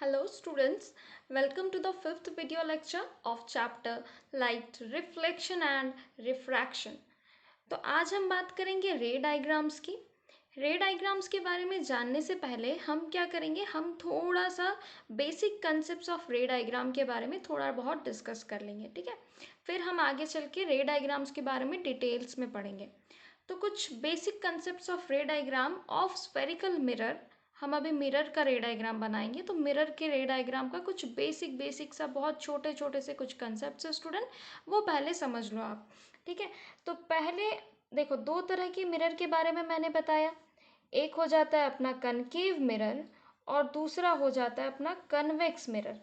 Hello students, welcome to the fifth video lecture of chapter Light Reflection and Refraction। तो आज हम बात करेंगे रे डायग्राम्स की। रे डायग्राम्स के बारे में जानने से पहले हम क्या करेंगे, हम थोड़ा सा basic concepts of ray diagram के बारे में थोड़ा बहुत डिस्कस कर लेंगे, ठीक है। फिर हम आगे चल के रे डायग्राम्स के बारे में डिटेल्स में पढ़ेंगे। तो कुछ basic concepts of ray diagram of spherical mirror. हम अभी मिरर का रे डायग्राम बनाएंगे, तो मिरर के रे डायग्राम का कुछ बेसिक सा बहुत छोटे छोटे से कुछ कंसेप्ट्स है स्टूडेंट, वो पहले समझ लो आप, ठीक है। तो पहले देखो, दो तरह के मिरर के बारे में मैंने बताया। एक हो जाता है अपना कनकेव मिरर और दूसरा हो जाता है अपना कन्वेक्स मिरर।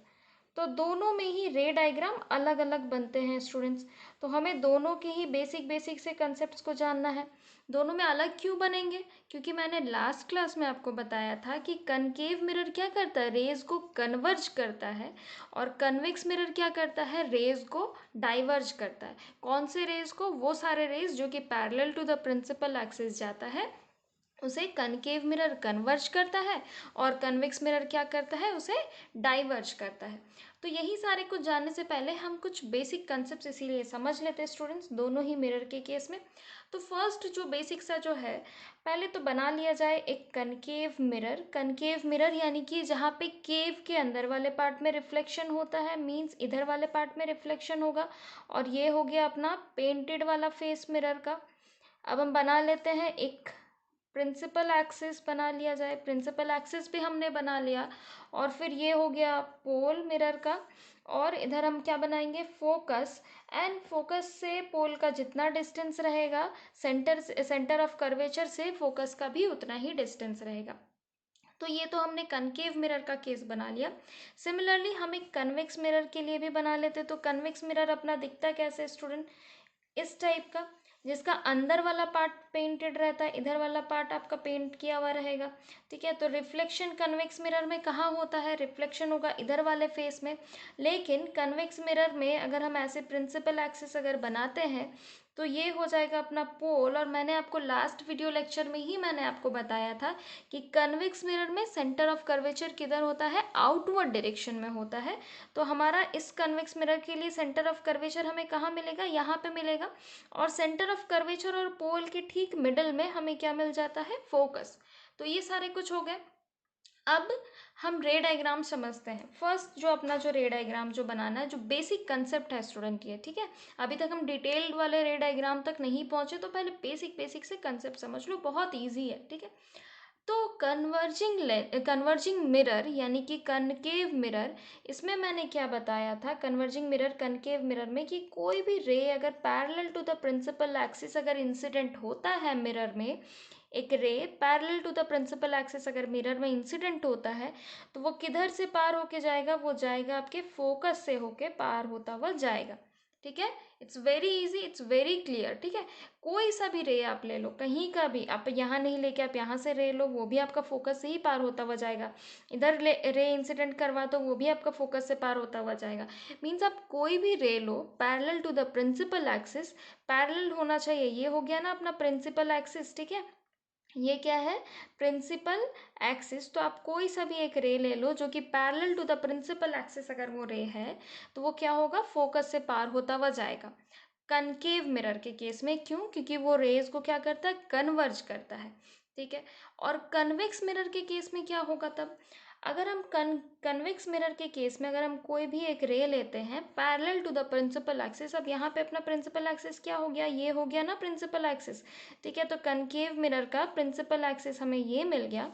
तो दोनों में ही रे डायग्राम अलग अलग बनते हैं स्टूडेंट्स। तो हमें दोनों के ही बेसिक से कंसेप्ट्स को जानना है। दोनों में अलग क्यों बनेंगे? क्योंकि मैंने लास्ट क्लास में आपको बताया था कि कनकेव मिरर क्या करता है, रेज को कन्वर्ज करता है, और कन्वेक्स मिरर क्या करता है, रेज को डाइवर्ज करता है। कौन से रेज को? वो सारे रेज जो कि parallel to the principal axis जाता है उसे कनकेव मिरर कन्वर्ज करता है, और कन्वेक्स मिरर क्या करता है, उसे डाइवर्ज करता है। तो यही सारे कुछ जानने से पहले हम कुछ बेसिक कंसेप्ट इसीलिए समझ लेते हैं स्टूडेंट्स, दोनों ही मिरर के केस में। तो फर्स्ट जो बेसिक सा जो है, पहले तो बना लिया जाए एक कनकेव मिरर। कनकेव मिरर यानी कि जहाँ पे केव के अंदर वाले पार्ट में रिफ्लेक्शन होता है, मीन्स इधर वाले पार्ट में रिफ्लेक्शन होगा। और ये हो गया अपना पेंटेड वाला फेस मिरर का। अब हम बना लेते हैं एक प्रिंसिपल एक्सिस, बना लिया जाए। प्रिंसिपल एक्सिस भी हमने बना लिया, और फिर ये हो गया पोल मिरर का। और इधर हम क्या बनाएंगे, फोकस। एंड फोकस से पोल का जितना डिस्टेंस रहेगा, सेंटर ऑफ कर्वेचर से फोकस का भी उतना ही डिस्टेंस रहेगा। तो ये तो हमने कनकेव मिरर का केस बना लिया। सिमिलरली हम एक कन्वेक्स मिरर के लिए भी बना लेते। तो कन्वेक्स मिरर अपना दिखता कैसे स्टूडेंट, इस टाइप का, जिसका अंदर वाला पार्ट पेंटेड रहता है, इधर वाला पार्ट आपका पेंट किया हुआ रहेगा, ठीक है। तो रिफ्लेक्शन कन्वेक्स मिरर में कहाँ होता है, रिफ्लेक्शन होगा इधर वाले फेस में। लेकिन कन्वेक्स मिरर में अगर हम ऐसे प्रिंसिपल एक्सिस अगर बनाते हैं, तो ये हो जाएगा अपना पोल। और मैंने आपको लास्ट वीडियो लेक्चर में ही मैंने आपको बताया था कि कन्वेक्स मिरर में सेंटर ऑफ कर्वेचर किधर होता है, आउटवर्ड डायरेक्शन में होता है। तो हमारा इस कन्वेक्स मिरर के लिए सेंटर ऑफ कर्वेचर हमें कहाँ मिलेगा, यहाँ पे मिलेगा। और सेंटर ऑफ कर्वेचर और पोल के ठीक मिडल में हमें क्या मिल जाता है, फोकस। तो ये सारे कुछ हो गए। अब हम रे डायग्राम समझते हैं। फर्स्ट जो अपना जो रे डायग्राम जो बनाना है, जो बेसिक कंसेप्ट है स्टूडेंट ये, ठीक है। अभी तक हम डिटेल्ड वाले रे डायग्राम तक नहीं पहुंचे, तो पहले बेसिक से कंसेप्ट समझ लो, बहुत ईजी है, ठीक है। तो कन्वर्जिंग मिरर यानी कि कनकेव मिरर, इसमें मैंने क्या बताया था, कन्वर्जिंग मिरर कनकेव मिरर में कि कोई भी रे अगर parallel to the principal axis अगर इंसिडेंट होता है मिरर में, एक ray parallel to the principal axis अगर मिरर में इंसिडेंट होता है, तो वो किधर से पार होके जाएगा, वो जाएगा आपके फोकस से होके पार होता हुआ जाएगा, ठीक है। It's very easy, it's very clear, ठीक है। कोई सा भी रे आप ले लो, कहीं का भी, आप यहाँ नहीं लेके आप यहाँ से रे लो, वो भी आपका फोकस से ही पार होता हुआ जाएगा। इधर रे इंसिडेंट करवा तो वो भी आपका फोकस से पार होता हुआ जाएगा। मीन्स आप कोई भी रे लो parallel to the principal axis, parallel होना चाहिए। ये हो गया ना अपना प्रिंसिपल एक्सिस, ठीक है। ये क्या है, प्रिंसिपल एक्सिस। तो आप कोई सा भी एक रे ले लो जो कि parallel to the principal axis अगर वो रे है, तो वो क्या होगा, फोकस से पार होता हुआ जाएगा। कनकेव मिरर के केस में क्यों, क्योंकि वो रेज को क्या करता है, कन्वर्ज करता है, ठीक है। और कन्वेक्स मिरर के केस में क्या होगा तब, अगर हम कन्वेक्स मिरर के केस में अगर हम कोई भी एक रे लेते हैं parallel to the principal axis, अब यहाँ पे अपना प्रिंसिपल एक्सिस क्या हो गया, ये हो गया ना प्रिंसिपल एक्सिस, ठीक है। तो कनकेव मिरर का प्रिंसिपल एक्सिस हमें ये मिल गया।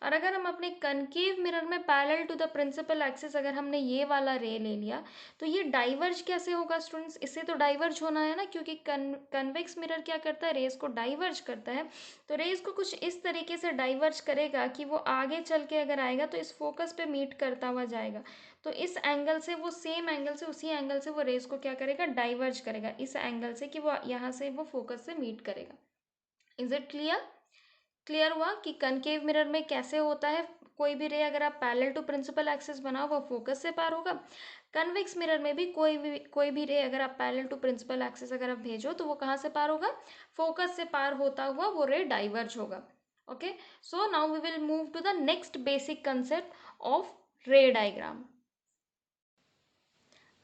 और अगर हम अपने कनकेव मिरर में parallel to the principal axis अगर हमने ये वाला रे ले लिया, तो ये डाइवर्ज कैसे होगा स्टूडेंट्स, इससे तो डाइवर्ज होना है ना, क्योंकि कन्वेक्स मिरर क्या करता है, रेज को डाइवर्ज करता है। तो रेज को कुछ इस तरीके से डाइवर्ज करेगा कि वो आगे चल के अगर आएगा तो इस फोकस पे मीट करता हुआ जाएगा। तो इस एंगल से वो सेम एंगल से, उसी एंगल से वो रेज को क्या करेगा, डाइवर्ज करेगा इस एंगल से, कि वो यहाँ से वो फोकस से मीट करेगा। Is it clear? क्लियर हुआ कि कनकेव मिरर में कैसे होता है, कोई भी रे अगर आप पैरेलल टू प्रिंसिपल एक्सिस बनाओ वो फोकस से पार होगा। कन्वेक्स मिरर में भी कोई भी रे अगर आप पैरेलल टू प्रिंसिपल एक्सिस अगर आप भेजो, तो वो कहाँ से पार होगा, फोकस से पार होता हुआ वो रे डाइवर्ज होगा। Okay, so now we will move to the next basic concept of ray diagram.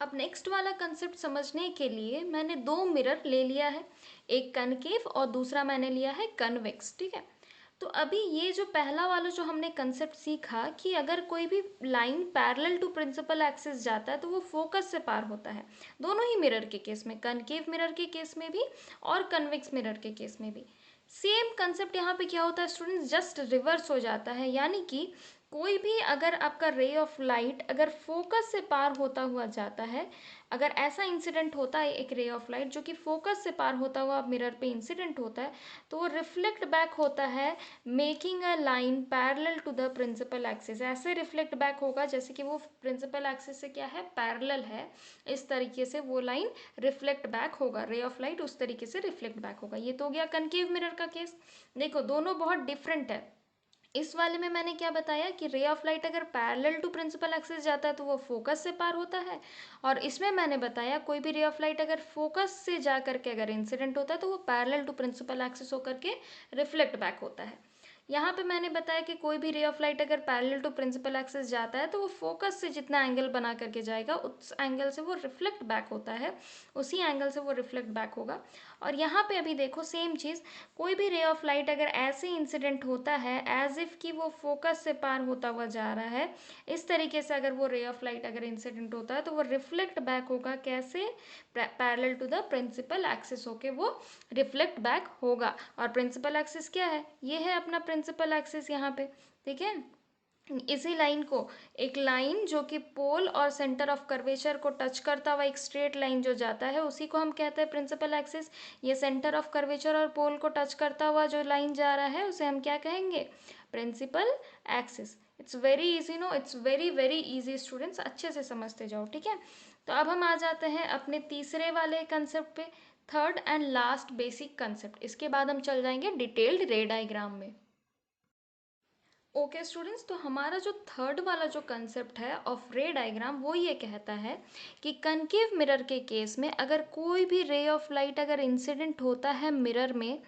अब नेक्स्ट वाला कंसेप्ट समझने के लिए मैंने दो मिरर ले लिया है, एक कनकेव और दूसरा मैंने लिया है कन्वेक्स, ठीक है। तो अभी ये जो पहला वाला जो हमने कंसेप्ट सीखा कि अगर कोई भी line parallel to principal axis जाता है तो वो फोकस से पार होता है, दोनों ही मिरर के केस में, कनकेव मिरर के केस में भी और कन्वेक्स मिरर के केस में भी। सेम कंसेप्ट यहाँ पे क्या होता है स्टूडेंट्स, जस्ट रिवर्स हो जाता है, यानी कि कोई भी अगर आपका रे ऑफ लाइट अगर फोकस से पार होता हुआ जाता है, अगर ऐसा इंसिडेंट होता है एक रे ऑफ लाइट जो कि फोकस से पार होता हुआ मिरर पे इंसिडेंट होता है, तो वो रिफ्लेक्ट बैक होता है making a line parallel to the principal axis. ऐसे रिफ्लेक्ट बैक होगा जैसे कि वो प्रिंसिपल एक्सिस से क्या है, पैरेलल है, इस तरीके से वो लाइन रिफ्लेक्ट बैक होगा, रे ऑफ लाइट उस तरीके से रिफ्लेक्ट बैक होगा। ये तो हो गया कनकेव मिरर का केस। देखो दोनों बहुत डिफरेंट है। इस वाले में मैंने क्या बताया कि रे ऑफ लाइट अगर पैरेलल टू प्रिंसिपल एक्सिस जाता है तो वो फोकस से पार होता है, और इसमें मैंने बताया कोई भी रे ऑफ लाइट अगर फोकस से जा करके अगर इंसिडेंट होता है तो वो पैरेलल टू प्रिंसिपल एक्सिस होकर के रिफ्लेक्ट बैक होता है। यहाँ पे मैंने बताया कि कोई भी रे ऑफ लाइट अगर पैरेलल टू प्रिंसिपल एक्सिस जाता है तो वो फोकस से जितना एंगल बना करके जाएगा उस एंगल से वो रिफ्लेक्ट बैक होता है, उसी एंगल से वो रिफ्लेक्ट बैक होगा। और यहाँ पे अभी देखो सेम चीज़, कोई भी रे ऑफ लाइट अगर ऐसे इंसिडेंट होता है एज इफ कि वो फोकस से पार होता हुआ जा रहा है, इस तरीके से अगर वो रे ऑफ लाइट अगर इंसिडेंट होता है तो वो रिफ्लेक्ट बैक होगा, कैसे, parallel to the principal axis होके वो रिफ्लेक्ट बैक होगा। और प्रिंसिपल एक्सिस क्या है, ये है अपना प्रिंसिपल एक्सिस यहाँ पे, ठीक है। इसी लाइन को, एक लाइन जो कि पोल और सेंटर ऑफ कर्वेचर को टच करता हुआ एक स्ट्रेट लाइन जो जाता है उसी को हम कहते हैं प्रिंसिपल एक्सिस। ये सेंटर ऑफ कर्वेचर और पोल को टच करता हुआ जो लाइन जा रहा है उसे हम क्या कहेंगे, principal axis. It's very easy, no, it's very very easy students, अच्छे से समझते जाओ, ठीक है। तो अब हम आ जाते हैं अपने तीसरे वाले कंसेप्ट पे, third and last basic concept. इसके बाद हम चल जाएंगे डिटेल्ड रे डायग्राम में। ओके स्टूडेंट्स, तो हमारा जो थर्ड वाला जो कंसेप्ट है ऑफ रे डायग्राम वो ये कहता है कि कनकेव मिरर के केस में अगर कोई भी रे ऑफ लाइट अगर इंसिडेंट होता है मिरर में,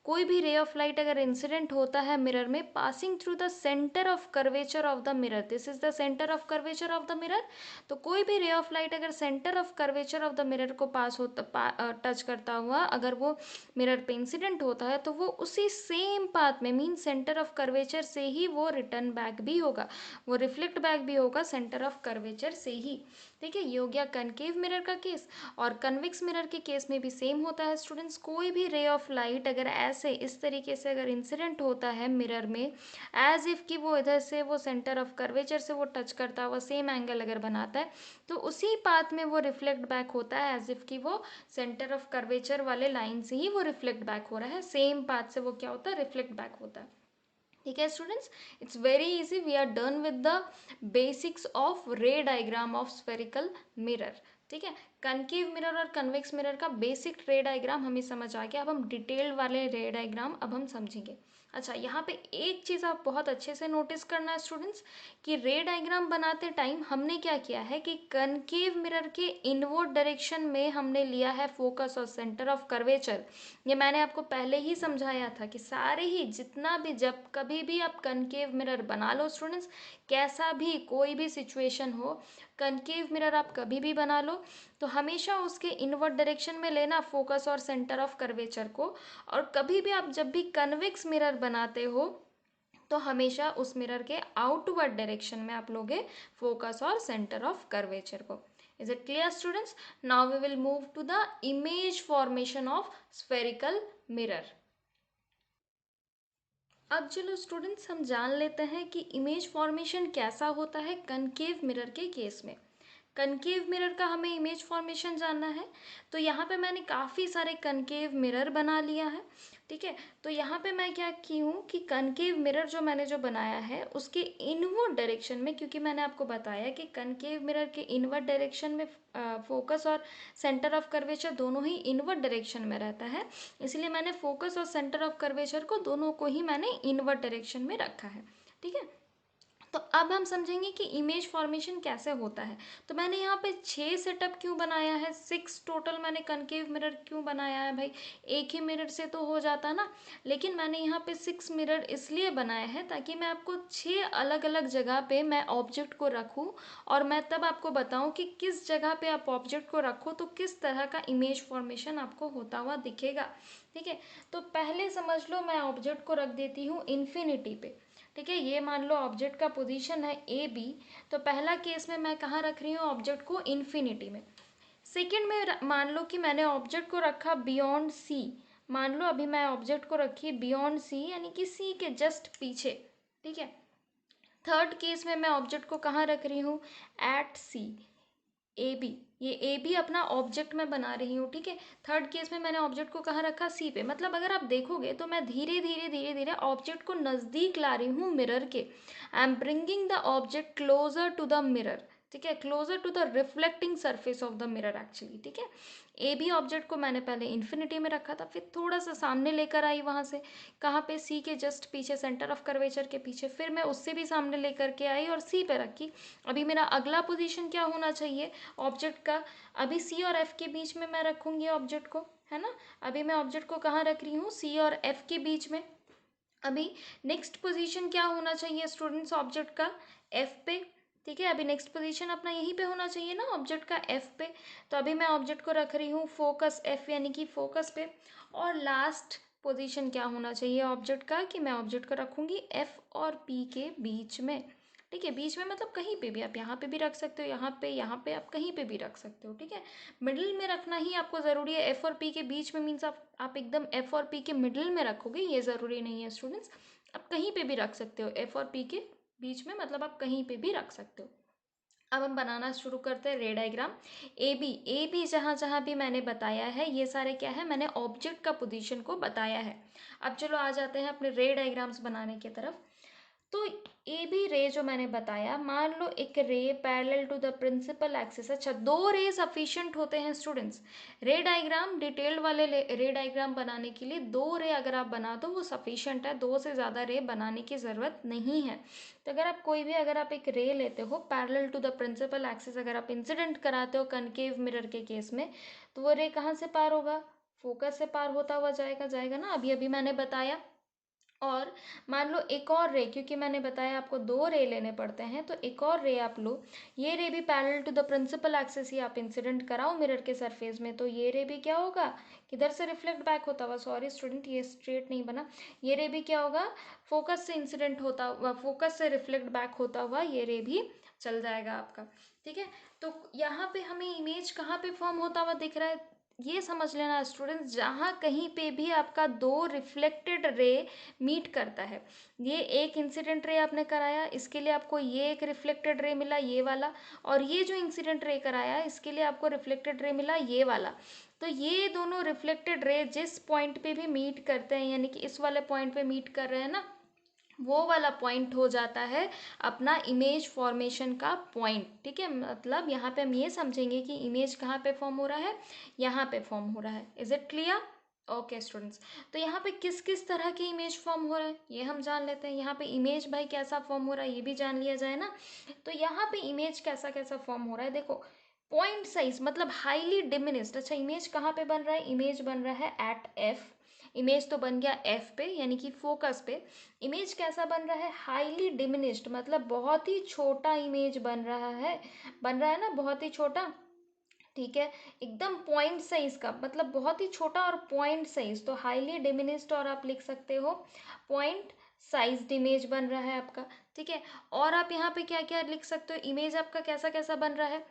कोई भी रे ऑफ लाइट अगर इंसिडेंट होता है मिरर में passing through the centre of curvature of the mirror, this is the centre of curvature of the mirror. तो कोई भी रे ऑफ लाइट अगर centre of curvature of the mirror को पास होता टच करता हुआ अगर वो मिरर पे इंसिडेंट होता है तो वो उसी सेम पाथ में, मीन सेंटर ऑफ कर्वेचर से ही वो रिटर्न बैक भी होगा, वो रिफ्लेक्ट बैक भी होगा सेंटर ऑफ कर्वेचर से ही, ठीक है। ये हो गया कनकेव मिरर का केस। और कन्वेक्स मिरर के केस में भी सेम होता है स्टूडेंट्स, कोई भी रे ऑफ लाइट अगर ऐसे इस तरीके से अगर इंसिडेंट होता है मिरर में एज इफ कि वो इधर से वो सेंटर ऑफ कर्वेचर से वो टच करता हुआ सेम एंगल अगर बनाता है तो उसी पाथ में वो रिफ्लेक्ट बैक होता है एज इफ कि वो सेंटर ऑफ कर्वेचर वाले लाइन से ही वो रिफ्लेक्ट बैक हो रहा है, सेम पाथ से वो क्या होता है, रिफ्लेक्ट बैक होता है, ठीक है students. It's very easy, we are done with the basics of ray diagram of spherical mirror, ठीक है। कनकेव मिरर और कन्वेक्स मिरर का बेसिक रे डायग्राम हमें समझ आ गया। अब हम डिटेल्ड वाले रे डायग्राम अब हम समझेंगे। अच्छा, यहाँ पे एक चीज़ आप बहुत अच्छे से नोटिस करना है स्टूडेंट्स कि रे डायग्राम बनाते टाइम हमने क्या किया है कि कनकेव मिरर के इनवर्ड डायरेक्शन में हमने लिया है फोकस और सेंटर ऑफ कर्वेचर। ये मैंने आपको पहले ही समझाया था कि सारे ही जितना भी, जब कभी भी आप कनकेव मिरर बना लो स्टूडेंट्स, कैसा भी कोई भी सिचुएशन हो, कनकेव मिरर आप कभी भी बना लो तो हमेशा उसके इनवर्ड डायरेक्शन में लेना फोकस और सेंटर ऑफ कर्वेचर को। और कभी भी आप जब भी कन्वेक्स मिरर बनाते हो तो हमेशा उस मिरर के आउटवर्ड डायरेक्शन में आप लोगे फोकस और सेंटर ऑफ कर्वेचर को। Is it clear students? Now we will move to the image formation of spherical mirror. अब चलो स्टूडेंट्स हम जान लेते हैं कि इमेज फॉर्मेशन कैसा होता है कनकेव मिरर के केस में। कनकेव मिरर का हमें इमेज फॉर्मेशन जानना है, तो यहाँ पे मैंने काफ़ी सारे कनकेव मिरर बना लिया है, ठीक है। तो यहाँ पे मैं क्या की हूँ कि कनकेव मिरर जो मैंने जो बनाया है उसके इनवर्ड डायरेक्शन में, क्योंकि मैंने आपको बताया कि कनकेव मिरर के इनवर्ड डायरेक्शन में फोकस और सेंटर ऑफ कर्वेचर दोनों ही इनवर्ड डायरेक्शन में रहता है, इसलिए मैंने फोकस और सेंटर ऑफ कर्वेचर को दोनों को ही मैंने इनवर्ड डायरेक्शन में रखा है, ठीक है। तो अब हम समझेंगे कि इमेज फॉर्मेशन कैसे होता है। तो मैंने यहाँ पे 6 सेटअप क्यों बनाया है, 6 टोटल मैंने कनकेव मिरर क्यों बनाया है भाई, एक ही मिरर से तो हो जाता ना, लेकिन मैंने यहाँ पे 6 मिरर इसलिए बनाए हैं ताकि मैं आपको 6 अलग अलग जगह पे मैं ऑब्जेक्ट को रखूँ और मैं तब आपको बताऊँ कि किस जगह पे आप ऑब्जेक्ट को रखो तो किस तरह का इमेज फॉर्मेशन आपको होता हुआ दिखेगा। ठीक है, तो पहले समझ लो मैं ऑब्जेक्ट को रख देती हूँ इन्फिनिटी पे। ठीक है, ये मान लो ऑब्जेक्ट का पोजीशन है ए बी, तो पहला केस में मैं कहाँ रख रही हूँ ऑब्जेक्ट को, इन्फिनिटी में। सेकंड में मान लो कि मैंने ऑब्जेक्ट को रखा बियॉन्ड सी, मान लो अभी मैं ऑब्जेक्ट को रखी बियॉन्ड सी यानी कि सी के जस्ट पीछे। ठीक है, थर्ड केस में मैं ऑब्जेक्ट को कहाँ रख रही हूँ, एट सी, ए बी, ये ए बी अपना ऑब्जेक्ट में बना रही हूँ। ठीक है, थर्ड केस में मैंने ऑब्जेक्ट को कहाँ रखा, सी पे। मतलब अगर आप देखोगे तो मैं धीरे धीरे धीरे धीरे ऑब्जेक्ट को नज़दीक ला रही हूँ मिरर के। I am bringing the object closer to the mirror. ठीक है, closer to the reflecting surface of the mirror actually. ठीक है, ए बी ऑब्जेक्ट को मैंने पहले इन्फिनिटी में रखा था, फिर थोड़ा सा सामने लेकर आई वहाँ से, कहाँ पे, सी के जस्ट पीछे, सेंटर ऑफ कर्वेचर के पीछे, फिर मैं उससे भी सामने लेकर के आई और सी पे रखी। अभी मेरा अगला पोजीशन क्या होना चाहिए ऑब्जेक्ट का, अभी सी और एफ के बीच में मैं रखूँगी ऑब्जेक्ट को, है ना। अभी मैं ऑब्जेक्ट को कहाँ रख रही हूँ, सी और एफ के बीच में। अभी नेक्स्ट पोजीशन क्या होना चाहिए स्टूडेंट्स ऑब्जेक्ट का, एफ पे। ठीक है, अभी नेक्स्ट पोजीशन अपना यहीं पे होना चाहिए ना ऑब्जेक्ट का, एफ पे। तो अभी मैं ऑब्जेक्ट को रख रही हूँ फोकस एफ यानी कि फोकस पे। और लास्ट पोजीशन क्या होना चाहिए ऑब्जेक्ट का, कि मैं ऑब्जेक्ट को रखूँगी एफ और पी के बीच में। ठीक है, बीच में मतलब कहीं पे भी, आप यहाँ पे भी रख सकते हो, यहाँ पे आप कहीं पे भी रख सकते हो। ठीक है, मिडिल में रखना ही आपको ज़रूरी है, एफ और पी के बीच में मीन्स आप एकदम एफ और पी के मिडिल में रखोगे ये ज़रूरी नहीं है स्टूडेंट्स, आप कहीं पे भी रख सकते हो एफ और पी के बीच में, मतलब आप कहीं पे भी रख सकते हो। अब हम बनाना शुरू करते हैं रे डायग्राम। ए बी जहाँ जहाँ भी मैंने बताया है ये सारे क्या है, मैंने ऑब्जेक्ट का पोजीशन को बताया है। अब चलो आ जाते हैं अपने रे डायग्राम्स बनाने की तरफ। तो ए बी रे जो मैंने बताया, मान लो एक ray parallel to the principal axis. अच्छा, 2 रे सफिशिएंट होते हैं स्टूडेंट्स। रे डायग्राम डिटेल्ड वाले रे डायग्राम बनाने के लिए 2 रे अगर आप बना दो वो सफिशिएंट है, 2 से ज़्यादा रे बनाने की ज़रूरत नहीं है। तो अगर आप कोई भी, अगर आप एक रे लेते हो parallel to the principal axis, अगर आप इंसिडेंट कराते हो कनकेव मिरर के केस में, तो वो रे कहाँ से पार होगा, फोकस से पार होता हुआ जाएगा ना, अभी अभी मैंने बताया। और मान लो एक और रे, क्योंकि मैंने बताया आपको 2 रे लेने पड़ते हैं, तो एक और रे आप लो। ये रे भी parallel to the principal axis ही आप इंसिडेंट कराओ मिरर के सरफेस में, तो ये रे भी क्या होगा, किधर से रिफ्लेक्ट बैक होता हुआ, सॉरी स्टूडेंट ये स्ट्रेट नहीं बना, ये रे भी क्या होगा, फोकस से इंसिडेंट होता हुआ, फोकस से रिफ्लेक्ट बैक होता हुआ ये रे भी चल जाएगा आपका। ठीक है, तो यहाँ पे हमें इमेज कहाँ पे फॉर्म होता हुआ दिख रहा है, ये समझ लेना स्टूडेंट्स, जहाँ कहीं पे भी आपका 2 रिफ्लेक्टेड रे मीट करता है। ये एक इंसिडेंट रे आपने कराया, इसके लिए आपको ये एक रिफ्लेक्टेड रे मिला ये वाला, और ये जो इंसिडेंट रे कराया इसके लिए आपको रिफ्लेक्टेड रे मिला ये वाला। तो ये दोनों रिफ्लेक्टेड रे जिस पॉइंट पे भी मीट करते हैं, यानी कि इस वाले पॉइंट पे मीट कर रहे हैं ना, वो वाला पॉइंट हो जाता है अपना इमेज फॉर्मेशन का पॉइंट। ठीक है, मतलब यहाँ पे हम ये समझेंगे कि इमेज कहाँ पे फॉर्म हो रहा है, यहाँ पे फॉर्म हो रहा है। Is it clear? Okay students, तो यहाँ पे किस किस तरह की इमेज फॉर्म हो रहा है ये हम जान लेते हैं। यहाँ पे इमेज भाई कैसा फॉर्म हो रहा है ये भी जान लिया जाए ना। तो यहाँ पे इमेज कैसा कैसा फॉर्म हो रहा है, देखो, पॉइंट साइज मतलब हाईली डिमिनिस्ड। अच्छा, इमेज कहाँ पे बन रहा है, इमेज बन रहा है एट एफ, इमेज तो बन गया एफ पे यानी कि फोकस पे। इमेज कैसा बन रहा है, हाईली डिमिनिस्ड, मतलब बहुत ही छोटा इमेज बन रहा है ना, बहुत ही छोटा। ठीक है, एकदम पॉइंट साइज का, मतलब बहुत ही छोटा और पॉइंट साइज, तो हाईली डिमिनिस्ड, और आप लिख सकते हो पॉइंट साइज इमेज बन रहा है आपका। ठीक है, और आप यहाँ पे क्या क्या लिख सकते हो, इमेज आपका कैसा कैसा बन रहा है,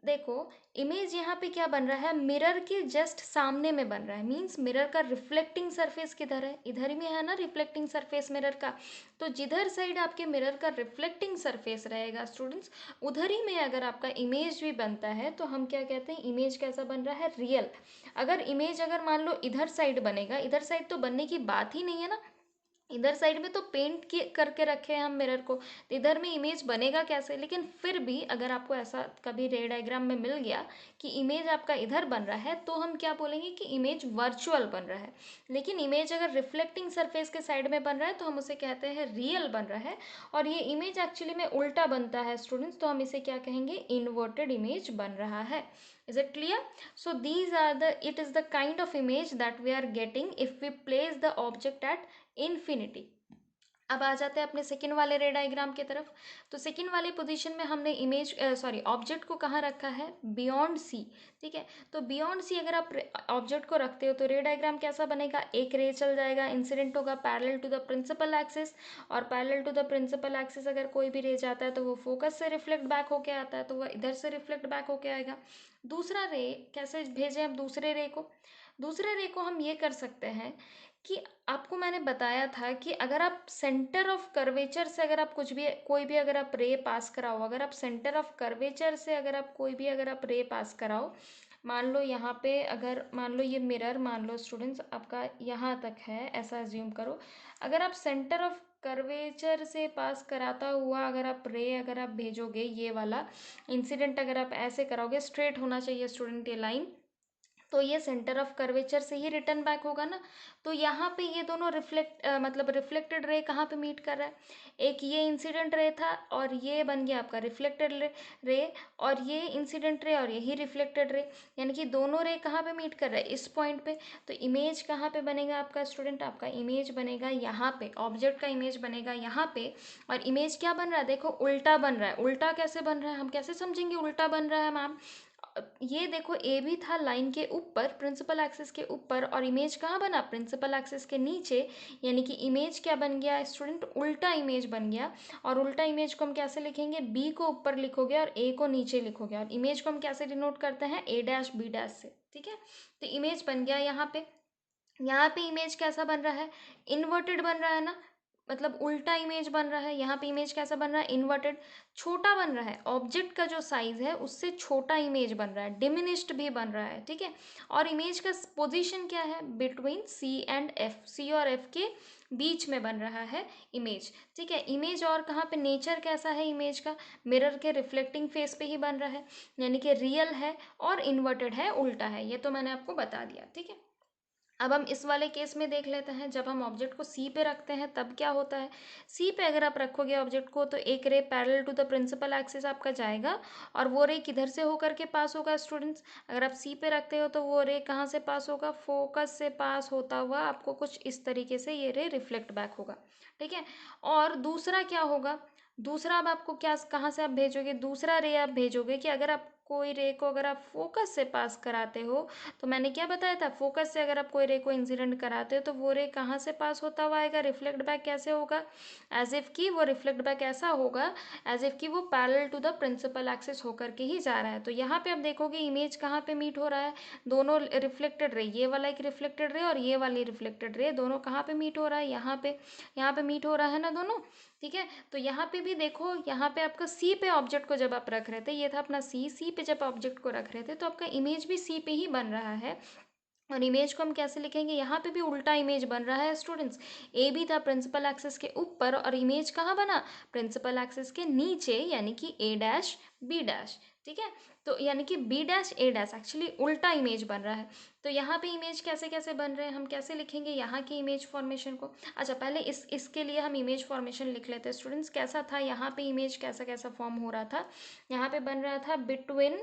देखो, इमेज यहाँ पे क्या बन रहा है, मिरर के जस्ट सामने में बन रहा है, मीन्स मिरर का रिफ्लेक्टिंग सरफेस किधर है, इधर ही में है ना रिफ्लेक्टिंग सरफेस मिरर का। तो जिधर साइड आपके मिरर का रिफ्लेक्टिंग सरफेस रहेगा स्टूडेंट्स, उधर ही में अगर आपका इमेज भी बनता है तो हम क्या कहते हैं, इमेज कैसा बन रहा है, रियल। अगर इमेज अगर मान लो इधर साइड बनेगा, इधर साइड तो बनने की बात ही नहीं है ना, इधर साइड में तो पेंट करके रखे हैं हम मिरर को, तो इधर में इमेज बनेगा कैसे। लेकिन फिर भी अगर आपको ऐसा कभी रे डायग्राम में मिल गया कि इमेज आपका इधर बन रहा है, तो हम क्या बोलेंगे कि इमेज वर्चुअल बन रहा है। लेकिन इमेज अगर रिफ्लेक्टिंग सरफेस के साइड में बन रहा है तो हम उसे कहते हैं रियल बन रहा है। और ये इमेज एक्चुअली में उल्टा बनता है स्टूडेंट्स, तो हम इसे क्या कहेंगे, इन्वर्टेड इमेज बन रहा है। Is it clear? So it is the kind of image that we are getting if we place the object at infinity. अब आ जाते हैं अपने सेकंड वाले रे डायग्राम की तरफ। तो सेकंड वाले पोजीशन में हमने ऑब्जेक्ट को कहाँ रखा है, बियॉन्ड सी। ठीक है, तो बियॉन्ड सी अगर आप ऑब्जेक्ट को रखते हो तो रे डायग्राम कैसा बनेगा, एक रे चल जाएगा, इंसिडेंट होगा parallel to the principal axis, और parallel to the principal axis अगर कोई भी रे जाता है तो वो फोकस से रिफ्लेक्ट बैक होके आता है, तो वह इधर से रिफ्लेक्ट बैक होके आएगा। दूसरा रे कैसे भेजें, अब दूसरे रे को हम ये कर सकते हैं कि आपको मैंने बताया था कि अगर आप सेंटर ऑफ कर्वेचर से अगर आप कोई भी अगर आप रे पास कराओ, अगर आप सेंटर ऑफ कर्वेचर से अगर आप कोई भी अगर आप रे पास कराओ, मान लो यहाँ पे अगर मान लो ये मिरर मान लो स्टूडेंट्स आपका यहाँ तक है, ऐसा अज्यूम करो। अगर आप सेंटर ऑफ कर्वेचर से पास कराता हुआ अगर आप भेजोगे, ये वाला इंसिडेंट अगर आप ऐसे कराओगे, स्ट्रेट होना चाहिए स्टूडेंट ये लाइन, तो ये सेंटर ऑफ कर्वेचर से ही रिटर्न बैक होगा ना। तो यहाँ पे ये दोनों मतलब रिफ्लेक्टेड रे कहाँ पे मीट कर रहा है, एक ये इंसिडेंट रे था और ये बन गया आपका रिफ्लेक्टेड रे, और ये इंसिडेंट रे और यही रिफ्लेक्टेड रे, यानी कि दोनों रे कहाँ पे मीट कर रहा है, इस पॉइंट पे। तो इमेज कहाँ पे बनेगा आपका स्टूडेंट, आपका इमेज बनेगा यहाँ पे, ऑब्जेक्ट का इमेज बनेगा यहाँ पे। और इमेज क्या बन रहा है, देखो उल्टा बन रहा है। उल्टा कैसे बन रहा है, हम कैसे समझेंगे उल्टा बन रहा है मैम, ये देखो ए भी था लाइन के ऊपर, प्रिंसिपल एक्सिस के ऊपर, और इमेज कहाँ बना, प्रिंसिपल एक्सिस के नीचे, यानी कि इमेज क्या बन गया स्टूडेंट, उल्टा इमेज बन गया। और उल्टा इमेज को हम कैसे लिखेंगे, बी को ऊपर लिखोगे और ए को नीचे लिखोगे, और इमेज को हम कैसे डिनोट करते हैं, ए डैश बी डैश से। ठीक है, तो इमेज बन गया यहाँ पे। यहाँ पे इमेज कैसा बन रहा है, इन्वर्टेड बन रहा है ना, मतलब उल्टा इमेज बन रहा है। यहाँ पे इमेज कैसा बन रहा है, इन्वर्टेड, छोटा बन रहा है, ऑब्जेक्ट का जो साइज है उससे छोटा इमेज बन रहा है, डिमिनिश्ड भी बन रहा है। ठीक है, और इमेज का पोजीशन क्या है, बिटवीन सी एंड एफ, सी और एफ के बीच में बन रहा है इमेज। ठीक है, इमेज और कहाँ पे, नेचर कैसा है इमेज का, मिरर के रिफ्लेक्टिंग फेस पे ही बन रहा है, यानी कि रियल है और इन्वर्टेड है, उल्टा है, ये तो मैंने आपको बता दिया। ठीक है, अब हम इस वाले केस में देख लेते हैं, जब हम ऑब्जेक्ट को सी पे रखते हैं तब क्या होता है। सी पे अगर आप रखोगे ऑब्जेक्ट को तो एक ray parallel to the principal axis आपका जाएगा, और वो रे किधर से होकर के पास होगा स्टूडेंट्स, अगर आप सी पे रखते हो तो वो रे कहाँ से पास होगा, फोकस से पास होता हुआ आपको कुछ इस तरीके से ये रे रिफ्लेक्ट बैक होगा। ठीक है, और दूसरा क्या होगा, दूसरा अब आपको क्या, कहाँ से आप भेजोगे, दूसरा रे आप भेजोगे कि अगर आप कोई रे को अगर आप फोकस से पास कराते हो, तो मैंने क्या बताया था, फोकस से अगर आप कोई रे को इंसिडेंट कराते हो तो वो रे कहाँ से पास होता हुआ आएगा, रिफ्लेक्ट बैक कैसे होगा, एज इफ कि वो रिफ्लेक्ट बैक ऐसा होगा एज इफ कि वो parallel to the principal axis होकर के ही जा रहा है। तो यहाँ पे आप देखोगे इमेज कहाँ पे मीट हो रहा है, दोनों रिफ्लेक्टेड रे, ये वाला एक रिफ्लेक्टेड रे और ये वाली रिफ्लेक्टेड रे, दोनों कहाँ पे मीट हो रहा है, यहाँ पे मीट हो रहा है ना दोनों। ठीक है, तो यहाँ पे भी देखो, यहाँ पे आपका सी पे ऑब्जेक्ट को जब आप रख रहे थे, ये था अपना सी पे जब ऑब्जेक्ट को रख रहे थे तो आपका इमेज भी सी पे ही बन रहा है। और इमेज को हम कैसे लिखेंगे, यहाँ पे भी उल्टा इमेज बन रहा है स्टूडेंट्स, ए भी था प्रिंसिपल एक्सिस के ऊपर और इमेज कहाँ बना, प्रिंसिपल एक्सिस के नीचे, यानी कि ए डैश बी डैश। ठीक है, तो यानी कि बी डैश ए डैश एक्चुअली उल्टा इमेज बन रहा है। तो यहाँ पे इमेज कैसे कैसे बन रहे हैं, हम कैसे लिखेंगे यहाँ की इमेज फॉर्मेशन को। अच्छा, पहले इसके लिए हम इमेज फॉर्मेशन लिख लेते हैं स्टूडेंट्स, कैसा था यहाँ पे इमेज, कैसा कैसा फॉर्म हो रहा था, यहाँ पे बन रहा था between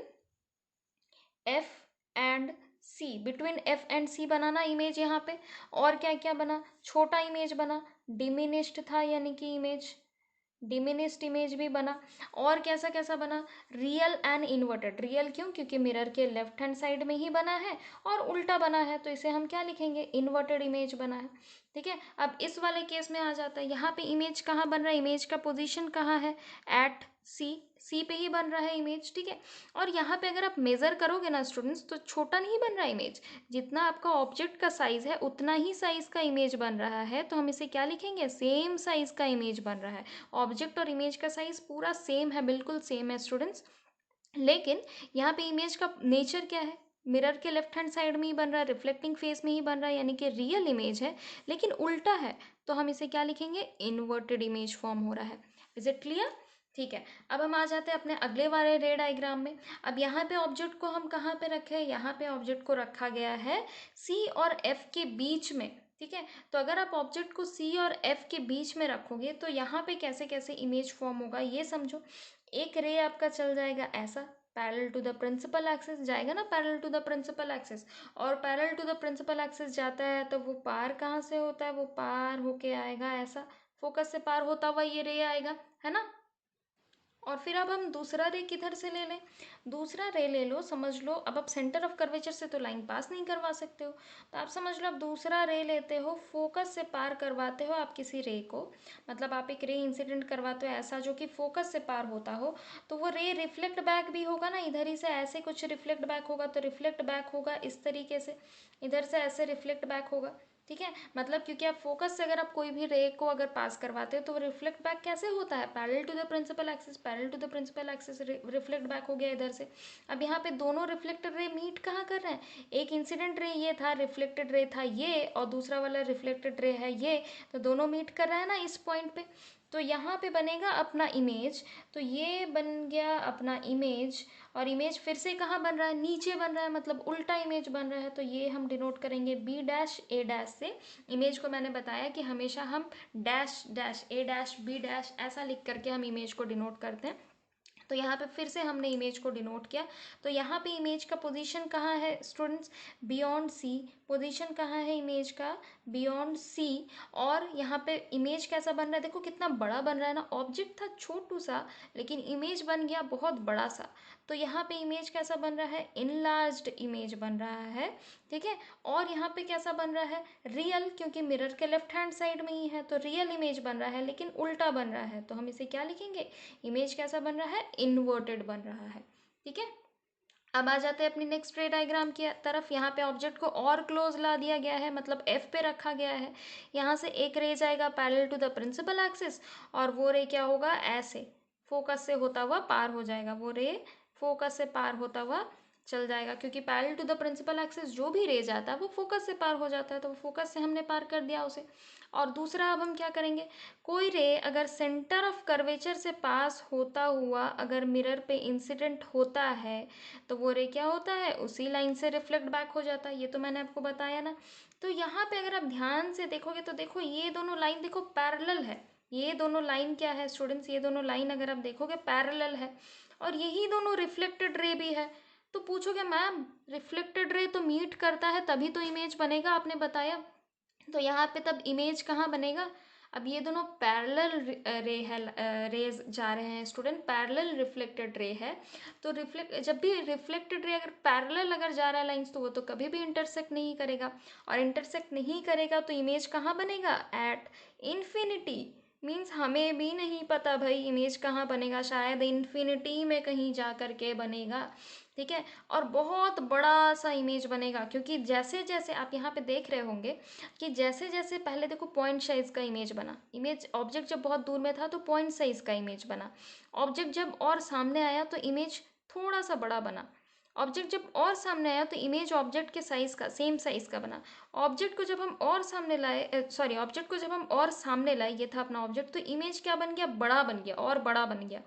F and C, between F and C बनाना इमेज यहाँ पे। और क्या क्या बना, छोटा इमेज बना, डिमिनिश्ड था यानी कि इमेज, डिमिनिस्ड इमेज भी बना। और कैसा कैसा बना, रियल एंड इन्वर्टेड, रियल क्यों, क्योंकि मिरर के लेफ्ट हैंड साइड में ही बना है, और उल्टा बना है तो इसे हम क्या लिखेंगे, इन्वर्टेड इमेज बना है। ठीक है, अब इस वाले केस में आ जाता है, यहाँ पे इमेज कहाँ बन रहा है, इमेज का पोजीशन कहाँ है, एट सी, सी पे ही बन रहा है इमेज। ठीक है, और यहाँ पे अगर आप मेज़र करोगे ना स्टूडेंट्स तो छोटा नहीं बन रहा है इमेज, जितना आपका ऑब्जेक्ट का साइज है उतना ही साइज का इमेज बन रहा है, तो हम इसे क्या लिखेंगे, सेम साइज का इमेज बन रहा है। ऑब्जेक्ट और इमेज का साइज पूरा सेम है, बिल्कुल सेम है स्टूडेंट्स। लेकिन यहाँ पे इमेज का नेचर क्या है, मिरर के लेफ्ट हैंड साइड में ही बन रहा है, रिफ्लेक्टिंग फेस में ही बन रहा है, यानी कि रियल इमेज है लेकिन उल्टा है। तो हम इसे क्या लिखेंगे, इन्वर्टेड इमेज फॉर्म हो रहा है। Is it clear? ठीक है, अब हम आ जाते हैं अपने अगले वाले रे डायग्राम में। अब यहाँ पे ऑब्जेक्ट को हम कहाँ पे रखे, यहाँ पे ऑब्जेक्ट को रखा गया है सी और एफ के बीच में। ठीक है, तो अगर आप ऑब्जेक्ट को सी और एफ के बीच में रखोगे तो यहाँ पे कैसे कैसे इमेज फॉर्म होगा ये समझो। एक रे आपका चल जाएगा ऐसा, parallel to the principal axis जाएगा ना, parallel to the principal axis, और parallel to the principal axis जाता है तो वो पार कहाँ से होता है, वो पार होके आएगा ऐसा, फोकस से पार होता हुआ ये रे आएगा, है ना। और फिर अब हम दूसरा रे किधर से ले लें, दूसरा रे ले लो, समझ लो अब आप सेंटर ऑफ कर्वेचर से तो लाइन पास नहीं करवा सकते हो, तो आप समझ लो आप दूसरा रे लेते हो, फोकस से पार करवाते हो आप किसी रे को, मतलब आप एक रे इंसिडेंट करवाते हो ऐसा जो कि फोकस से पार होता हो, तो वो रे रिफ्लेक्ट बैक भी होगा ना, इधर ही से ऐसे कुछ रिफ्लेक्ट बैक होगा, तो रिफ्लेक्ट बैक होगा इस तरीके से, इधर से ऐसे रिफ्लेक्ट बैक होगा। ठीक है, मतलब क्योंकि आप फोकस से अगर आप कोई भी रे को अगर पास करवाते हो तो वो रिफ्लेक्ट बैक कैसे होता है, parallel to the principal axis, parallel to the principal axis reflect back हो गया इधर से। अब यहाँ पे दोनों रिफ्लेक्टेड रे मीट कहाँ कर रहे हैं, एक इंसिडेंट रे ये था, रिफ्लेक्टेड रे था ये, और दूसरा वाला रिफ्लेक्टेड रे है ये, तो दोनों मीट कर रहा है ना इस पॉइंट पे, तो यहाँ पे बनेगा अपना इमेज, तो ये बन गया अपना इमेज, और इमेज फिर से कहाँ बन रहा है, नीचे बन रहा है, मतलब उल्टा इमेज बन रहा है, तो ये हम डिनोट करेंगे बी डैश ए डैश से। इमेज को मैंने बताया कि हमेशा हम डैश डैश ए डैश बी डैश ऐसा लिख करके हम इमेज को डिनोट करते हैं। तो यहाँ पे फिर से हमने इमेज को डिनोट किया, तो यहाँ पे इमेज का पोजीशन कहाँ है स्टूडेंट्स, बियॉन्ड सी, पोजीशन कहाँ है इमेज का, बियॉन्ड सी। और यहाँ पे इमेज कैसा बन रहा है, देखो कितना बड़ा बन रहा है ना, ऑब्जेक्ट था छोटू सा लेकिन इमेज बन गया बहुत बड़ा सा, तो यहाँ पे इमेज कैसा बन रहा है, इनलार्ज्ड इमेज बन रहा है। ठीक है, और यहाँ पे कैसा बन रहा है, रियल, क्योंकि मिरर के लेफ्ट हैंड साइड में ही है तो रियल इमेज बन रहा है लेकिन उल्टा बन रहा है, तो हम इसे क्या लिखेंगे, इमेज कैसा बन रहा है, इन्वर्टेड बन रहा है। ठीक है, अब आ जाते हैं अपनी नेक्स्ट रे डायग्राम की तरफ। यहाँ पे ऑब्जेक्ट को और क्लोज ला दिया गया है, मतलब एफ पे रखा गया है, यहाँ से एक रे जाएगा parallel to the principal axis, और वो रे क्या होगा, ऐसे फोकस से होता हुआ पार हो जाएगा, वो रे फोकस से पार होता हुआ चल जाएगा, क्योंकि parallel to the principal axis जो भी रे जाता है वो फोकस से पार हो जाता है, तो वो फोकस से हमने पार कर दिया उसे। और दूसरा अब हम क्या करेंगे, कोई रे अगर सेंटर ऑफ कर्वेचर से पास होता हुआ अगर मिरर पे इंसिडेंट होता है तो वो रे क्या होता है, उसी लाइन से रिफ्लेक्ट बैक हो जाता है, ये तो मैंने आपको बताया ना। तो यहाँ पे अगर आप ध्यान से देखोगे तो देखो ये दोनों लाइन देखो पैरेलल है, ये दोनों लाइन क्या है स्टूडेंट्स, ये दोनों लाइन अगर आप देखोगे पैरेलल है, और यही दोनों रिफ्लेक्टेड रे भी है। तो पूछोगे मैम रिफ्लेक्टेड रे तो मीट करता है तभी तो इमेज बनेगा, आपने बताया, तो यहाँ पे तब इमेज कहाँ बनेगा, अब ये दोनों पैरेलल रे है, रेज जा रहे हैं स्टूडेंट, पैरेलल रिफ्लेक्टेड रे है, तो रिफ्लेक्ट जब भी रिफ्लेक्टेड रे अगर पैरेलल अगर जा रहा है लाइंस तो वो तो कभी भी इंटरसेक्ट नहीं करेगा, और इंटरसेक्ट नहीं करेगा तो इमेज कहाँ बनेगा, एट इन्फिनिटी, मीन्स हमें भी नहीं पता भाई इमेज कहाँ बनेगा, शायद इन्फिनिटी में कहीं जा कर के बनेगा। ठीक है, और बहुत बड़ा सा इमेज बनेगा, क्योंकि जैसे जैसे आप यहाँ पे देख रहे होंगे कि जैसे जैसे पहले देखो पॉइंट साइज का इमेज बना, इमेज ऑब्जेक्ट जब बहुत दूर में था तो पॉइंट साइज का इमेज बना, ऑब्जेक्ट जब और सामने आया तो इमेज थोड़ा सा बड़ा बना, ऑब्जेक्ट जब और सामने आया तो इमेज ऑब्जेक्ट के साइज का सेम साइज का बना, ऑब्जेक्ट को जब हम और सामने लाए, सॉरी ऑब्जेक्ट को जब हम और सामने लाए, ये था अपना ऑब्जेक्ट, तो इमेज क्या बन गया, बड़ा बन गया, और बड़ा बन गया।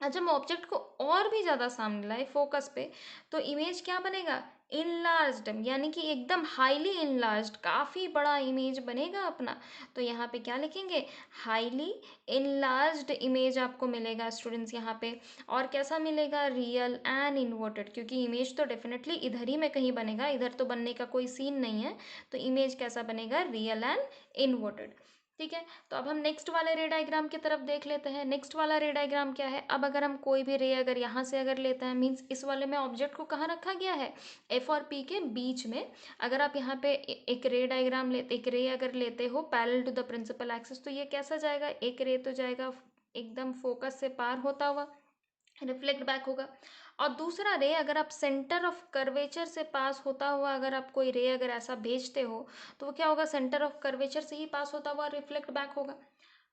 आज हम ऑब्जेक्ट को और भी ज़्यादा सामने लाए फोकस पे तो इमेज क्या बनेगा, इनलार्ज्ड, यानी कि एकदम हाईली इनलार्ज्ड, काफ़ी बड़ा इमेज बनेगा अपना। तो यहाँ पे क्या लिखेंगे, हाईली इनलार्ज्ड इमेज आपको मिलेगा स्टूडेंट्स यहाँ पे। और कैसा मिलेगा, रियल एंड इन्वर्टेड, क्योंकि इमेज तो डेफिनेटली इधर ही में कहीं बनेगा, इधर तो बनने का कोई सीन नहीं है, तो इमेज कैसा बनेगा, रियल एंड इन्वर्टेड। ठीक है, तो अब हम नेक्स्ट वाले रे डायग्राम की तरफ देख लेते हैं। नेक्स्ट वाला रे डायग्राम क्या है, अब अगर हम कोई भी रे अगर यहाँ से अगर लेते हैं, मीन्स इस वाले में ऑब्जेक्ट को कहाँ रखा गया है, एफ और पी के बीच में। अगर आप यहाँ पे एक रे डायग्राम लेते, एक रे अगर लेते हो parallel to the principal axis, तो ये कैसा जाएगा, एक रे तो जाएगा एकदम फोकस से पार होता हुआ, रिफ्लेक्ट बैक होगा। और दूसरा रे अगर आप सेंटर ऑफ कर्वेचर से पास होता हुआ अगर आप कोई रे अगर ऐसा भेजते हो तो वो क्या होगा, सेंटर ऑफ कर्वेचर से ही पास होता हुआ रिफ्लेक्ट बैक होगा।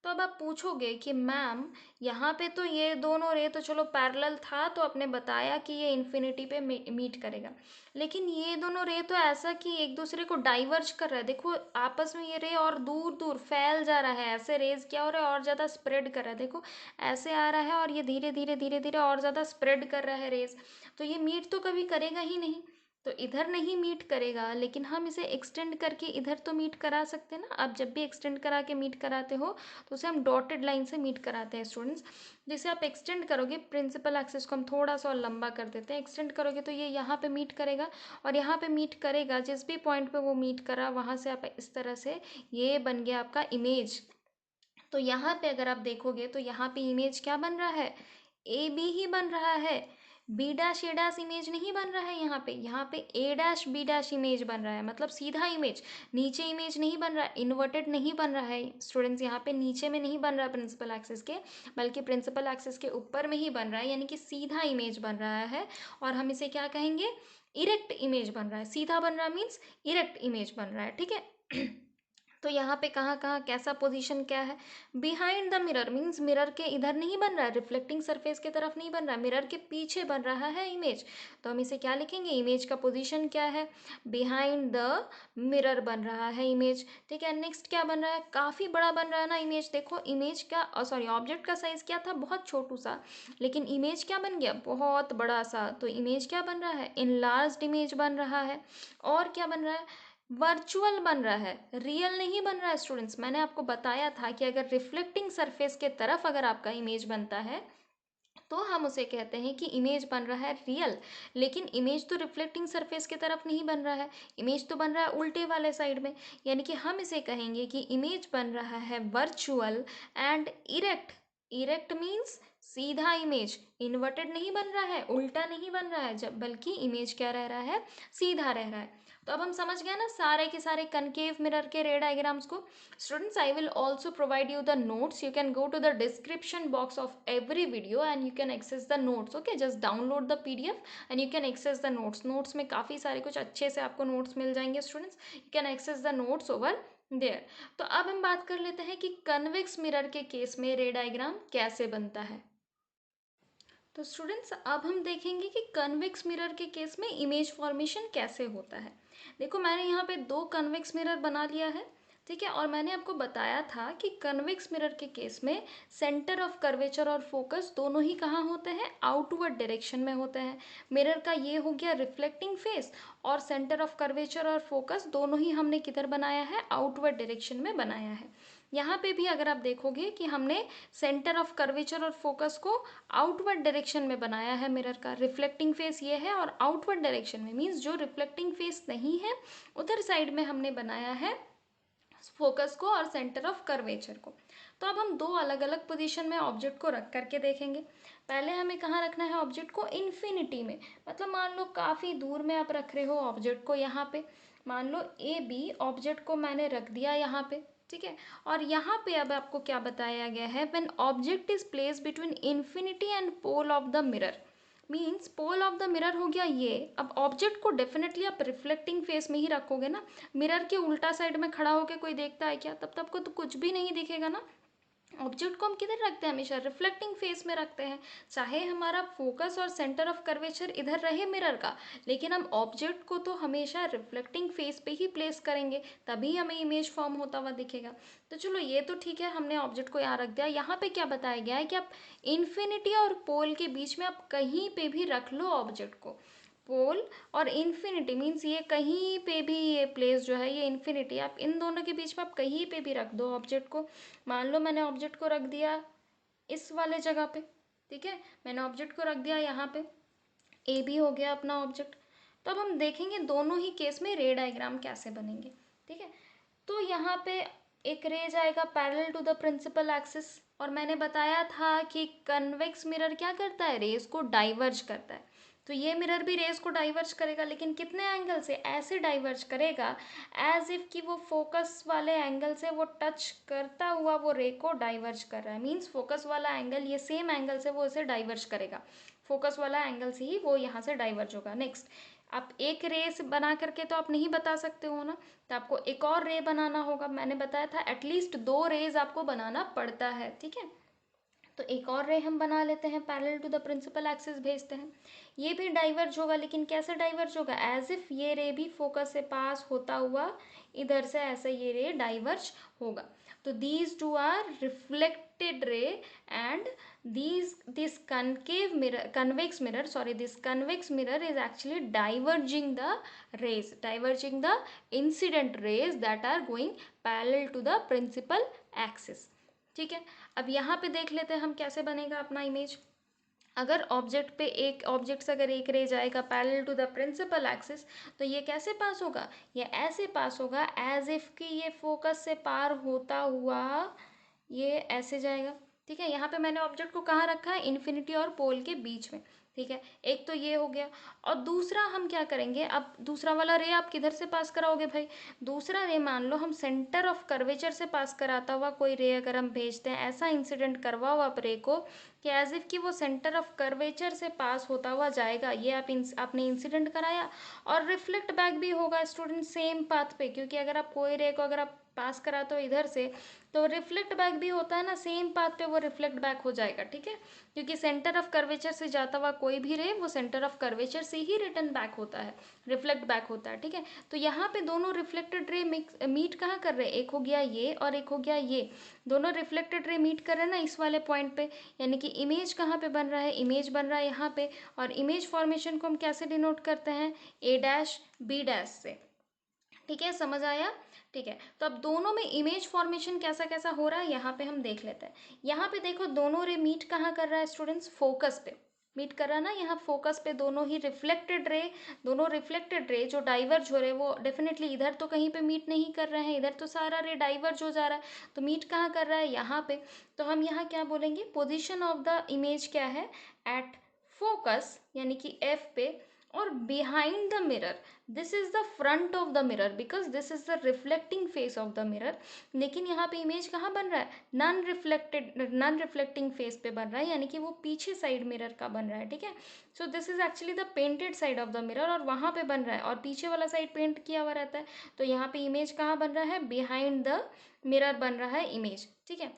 तो अब आप पूछोगे कि मैम यहाँ पे तो ये दोनों रे तो चलो पैरेलल था, तो आपने बताया कि ये इन्फिनिटी पे मीट करेगा, लेकिन ये दोनों रे तो ऐसा कि एक दूसरे को डाइवर्ज कर रहा है। देखो आपस में ये रे और दूर दूर फैल जा रहा है, ऐसे रेज क्या हो रहा है और ज़्यादा स्प्रेड कर रहा है। देखो ऐसे आ रहा है और ये धीरे धीरे धीरे धीरे और ज़्यादा स्प्रेड कर रहा है रेज, तो ये मीट तो कभी करेगा ही नहीं। तो इधर नहीं मीट करेगा, लेकिन हम इसे एक्सटेंड करके इधर तो मीट करा सकते हैं ना। अब जब भी एक्सटेंड करा के मीट कराते हो तो उसे हम डॉटेड लाइन से मीट कराते हैं स्टूडेंट्स। जैसे आप एक्सटेंड करोगे, प्रिंसिपल एक्सिस को हम थोड़ा सा और लंबा कर देते हैं, एक्सटेंड करोगे तो ये यहाँ पे मीट करेगा और यहाँ पे मीट करेगा। जिस भी पॉइंट पे वो मीट करा वहाँ से आप इस तरह से, ये बन गया आपका इमेज। तो यहाँ पे अगर आप देखोगे तो यहाँ पे इमेज क्या बन रहा है, ए बी ही बन रहा है, बी डैश ए डैश इमेज नहीं बन रहा है। यहाँ पे ए डैश बी डैश इमेज बन रहा है, मतलब सीधा इमेज, नीचे इमेज नहीं बन रहा है, इन्वर्टेड नहीं बन रहा है स्टूडेंट्स। यहाँ पे नीचे में नहीं बन रहा है प्रिंसिपल एक्सिस के, बल्कि प्रिंसिपल एक्सिस के ऊपर में ही बन रहा है, यानी कि सीधा इमेज बन रहा है। और हम इसे क्या कहेंगे, इरेक्ट इमेज बन रहा है। सीधा बन रहा है मीन्स इरेक्ट इमेज बन रहा है, ठीक है। तो यहाँ पे कहाँ कहाँ कैसा पोजीशन क्या है, behind the mirror means mirror के इधर नहीं बन रहा है, रिफ्लेक्टिंग सरफेस की तरफ नहीं बन रहा है, मिरर के पीछे बन रहा है इमेज। तो हम इसे क्या लिखेंगे, इमेज का पोजीशन क्या है, बिहाइंड द मिरर बन रहा है इमेज, ठीक है। नेक्स्ट क्या बन रहा है, काफ़ी बड़ा बन रहा है ना इमेज। देखो इमेज का सॉरी ऑब्जेक्ट का साइज क्या था, बहुत छोटू सा, लेकिन इमेज क्या बन गया, बहुत बड़ा सा। तो इमेज क्या बन रहा है, इनलार्ज्ड इमेज बन रहा है। और क्या बन रहा है, वर्चुअल बन रहा है, रियल नहीं बन रहा है स्टूडेंट्स। मैंने आपको बताया था कि अगर रिफ्लेक्टिंग सरफेस के तरफ अगर आपका इमेज बनता है तो हम उसे कहते हैं कि इमेज बन रहा है रियल। लेकिन इमेज तो रिफ्लेक्टिंग सरफेस की तरफ नहीं बन रहा है, इमेज तो बन रहा है उल्टे वाले साइड में, यानी कि हम इसे कहेंगे कि इमेज बन रहा है virtual and erect. Erect means सीधा इमेज, इन्वर्टेड नहीं बन रहा है, उल्टा नहीं बन रहा है, जब बल्कि इमेज क्या रह रहा है, सीधा रह रहा है। तो अब हम समझ गए ना सारे के सारे कनकेव मिरर के रे डायग्राम्स को। Students, I will also provide you the notes. You can go to the description box of every video and you can access the notes. Okay, just download the PDF and you can access the notes. Notes में काफ़ी सारे कुछ अच्छे से आपको notes मिल जाएंगे students. You can access the notes over there. तो अब हम बात कर लेते हैं कि convex mirror के केस में रे डायग्राम कैसे बनता है। तो स्टूडेंट्स अब हम देखेंगे कि कन्वेक्स मिरर के केस में इमेज फॉर्मेशन कैसे होता है। देखो मैंने यहाँ पे दो कन्वेक्स मिरर बना लिया है, ठीक है। और मैंने आपको बताया था कि कन्वेक्स मिरर के केस में सेंटर ऑफ कर्वेचर और फोकस दोनों ही कहाँ होते हैं, आउटवर्ड डायरेक्शन में होते हैं। मिरर का ये हो गया रिफ्लेक्टिंग फेस, और सेंटर ऑफ कर्वेचर और फोकस दोनों ही हमने किधर बनाया है, आउटवर्ड डायरेक्शन में बनाया है। यहाँ पे भी अगर आप देखोगे कि हमने सेंटर ऑफ कर्वेचर और फोकस को आउटवर्ड डायरेक्शन में बनाया है मिरर का। रिफ्लेक्टिंग फेस ये है और आउटवर्ड डायरेक्शन में मीन्स जो रिफ्लेक्टिंग फेस नहीं है उधर साइड में हमने बनाया है फोकस को और सेंटर ऑफ कर्वेचर को। तो अब हम दो अलग अलग पोजीशन में ऑब्जेक्ट को रख करके देखेंगे। पहले हमें कहाँ रखना है ऑब्जेक्ट को, इन्फिनिटी में, मतलब मान लो काफ़ी दूर में आप रख रहे हो ऑब्जेक्ट को। यहाँ पे मान लो ए बी ऑब्जेक्ट को मैंने रख दिया यहाँ पे, ठीक है। और यहाँ पे अब आपको क्या बताया गया है, when object is place between infinity and pole of the mirror, means pole of the mirror हो गया ये। अब ऑब्जेक्ट को डेफिनेटली आप रिफ्लेक्टिंग फेस में ही रखोगे ना, मिरर के उल्टा साइड में खड़ा होकर कोई देखता है क्या, तब तब को तो कुछ भी नहीं दिखेगा ना। ऑब्जेक्ट को हम किधर रखते हैं, हमेशा रिफ्लेक्टिंग फेस में रखते हैं। चाहे हमारा फोकस और सेंटर ऑफ कर्वेचर इधर रहे मिरर का, लेकिन हम ऑब्जेक्ट को तो हमेशा रिफ्लेक्टिंग फेस पे ही प्लेस करेंगे, तभी हमें इमेज फॉर्म होता हुआ दिखेगा। तो चलो ये तो ठीक है, हमने ऑब्जेक्ट को यहाँ रख दिया। यहाँ पे क्या बताया गया है कि आप इन्फिनिटी और पोल के बीच में आप कहीं पे भी रख लो ऑब्जेक्ट को। पोल और इन्फिनिटी मीन्स ये कहीं पे भी, ये प्लेस जो है ये इन्फिनिटी, आप इन दोनों के बीच में आप कहीं पे भी रख दो ऑब्जेक्ट को। मान लो मैंने ऑब्जेक्ट को रख दिया इस वाले जगह पे, ठीक है, मैंने ऑब्जेक्ट को रख दिया यहाँ पे, ए भी हो गया अपना ऑब्जेक्ट। तो अब हम देखेंगे दोनों ही केस में रे डायग्राम कैसे बनेंगे, ठीक है। तो यहाँ पे एक रे जाएगा parallel to the principal axis, और मैंने बताया था कि कन्वेक्स मिरर क्या करता है, रेज को डाइवर्ज करता है। तो ये मिरर भी रेज को डाइवर्ज करेगा, लेकिन कितने एंगल से, ऐसे डाइवर्ज करेगा एज इफ कि वो फोकस वाले एंगल से वो टच करता हुआ वो रे को डाइवर्ज कर रहा है। मीन्स फोकस वाला एंगल, ये सेम एंगल से वो इसे डाइवर्ज करेगा, फोकस वाला एंगल से ही वो यहाँ से डाइवर्ज होगा। नेक्स्ट आप एक रे से बना करके तो आप नहीं बता सकते हो ना, तो आपको एक और रे बनाना होगा। मैंने बताया था एटलीस्ट 2 रेज आपको बनाना पड़ता है, ठीक है। तो एक और रे हम बना लेते हैं, parallel to the principal axis भेजते हैं। ये भी डाइवर्ज होगा, लेकिन कैसे डाइवर्ज होगा, एज इफ ये रे भी फोकस से पास होता हुआ इधर से ऐसे ये रे डाइवर्ज होगा। तो these two are reflected ray and this concave mirror convex mirror sorry this convex mirror is actually diverging the incident rays that are going parallel to the principal axis, ठीक है। अब यहाँ पे देख लेते हैं हम कैसे बनेगा अपना इमेज। अगर ऑब्जेक्ट पे एक ऑब्जेक्ट से अगर एक रे जाएगा parallel to the principal axis, तो ये कैसे पास होगा, ये ऐसे पास होगा एज इफ कि ये फोकस से पार होता हुआ ये ऐसे जाएगा, ठीक है। यहाँ पे मैंने ऑब्जेक्ट को कहाँ रखा है, इन्फिनिटी और पोल के बीच में, ठीक है। एक तो ये हो गया, और दूसरा हम क्या करेंगे, अब दूसरा वाला रे आप किधर से पास कराओगे भाई, दूसरा रे मान लो हम सेंटर ऑफ कर्वेचर से पास कराता हुआ कोई रे अगर हम भेजते हैं, ऐसा इंसिडेंट करवाओ आप रे को कि एज इफ कि वो सेंटर ऑफ कर्वेचर से पास होता हुआ जाएगा, ये आपने इंसिडेंट कराया, और रिफ्लेक्ट बैक भी होगा स्टूडेंट सेम पाथ पे, क्योंकि अगर आप कोई रे को अगर आप पास कराते हो इधर से, तो रिफ्लेक्ट बैक भी होता है ना, सेम पाथ पे वो रिफ्लेक्ट बैक हो जाएगा, ठीक है। क्योंकि सेंटर ऑफ कर्वेचर से जाता हुआ कोई भी रे वो सेंटर ऑफ कर्वेचर से ही रिटर्न बैक होता है, रिफ्लेक्ट बैक होता है, ठीक है। तो यहाँ पे दोनों रिफ्लेक्टेड रे मीट कहाँ कर रहे हैं, एक हो गया ये और एक हो गया ये, दोनों रिफ्लेक्टेड रे मीट कर रहे हैं ना इस वाले पॉइंट पे, यानी कि इमेज कहाँ पे बन रहा है, इमेज बन रहा है यहाँ पे। और इमेज फॉर्मेशन को हम कैसे डिनोट करते हैं, ए डैश बी डैश से, ठीक है, समझ आया, ठीक है। तो अब दोनों में इमेज फॉर्मेशन कैसा कैसा हो रहा है यहाँ पे हम देख लेते हैं। यहाँ पे देखो दोनों रे मीट कहाँ कर रहा है स्टूडेंट्स, फोकस पे मीट कर रहा है ना, यहाँ फोकस पे दोनों ही रिफ्लेक्टेड रे जो डाइवर्ज हो रहे हैं वो डेफिनेटली इधर तो कहीं पे मीट नहीं कर रहे हैं, इधर तो सारा रे डाइवर्ज हो जा रहा है, तो मीट कहाँ कर रहा है, यहाँ पे। तो हम यहाँ क्या बोलेंगे, पोजिशन ऑफ द इमेज क्या है, एट फोकस यानी कि एफ पे, और behind the mirror, this is the front of the mirror because this is the reflecting face of the mirror. लेकिन यहाँ पे इमेज कहाँ बन रहा है, नॉन रिफ्लेक्टिंग फेस पे बन रहा है, यानी कि वो पीछे साइड मिरर का बन रहा है, ठीक है। So this is actually the painted side of the mirror, और वहाँ पे बन रहा है, और पीछे वाला साइड पेंट किया हुआ रहता है, तो यहाँ पे इमेज कहाँ बन रहा है, बिहाइंड द मिरर बन रहा है इमेज, ठीक है।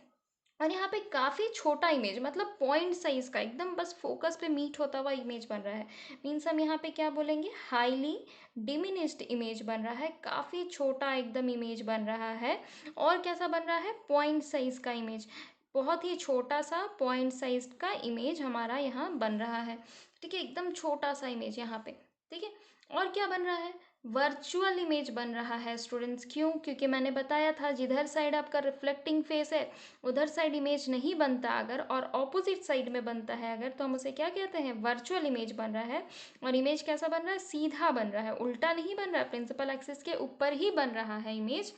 और यहाँ पे काफ़ी छोटा इमेज, मतलब पॉइंट साइज का एकदम बस फोकस पे मीट होता हुआ इमेज बन रहा है, मीन्स हम यहाँ पे क्या बोलेंगे, हाईली डिमिनिस्ड इमेज बन रहा है, काफ़ी छोटा एकदम इमेज बन रहा है। और कैसा बन रहा है, पॉइंट साइज का इमेज, बहुत ही छोटा सा पॉइंट साइज का इमेज हमारा यहाँ बन रहा है, ठीक है, एकदम छोटा सा इमेज यहाँ पे, ठीक है। और क्या बन रहा है, वर्चुअल इमेज बन रहा है स्टूडेंट्स, क्यों, क्योंकि मैंने बताया था जिधर साइड आपका रिफ्लेक्टिंग फेस है उधर साइड इमेज नहीं बनता अगर, और ऑपोजिट साइड में बनता है अगर, तो हम उसे क्या कहते हैं, वर्चुअल इमेज बन रहा है। और इमेज कैसा बन रहा है, सीधा बन रहा है, उल्टा नहीं बन रहा है, प्रिंसिपल एक्सिस के ऊपर ही बन रहा है इमेज,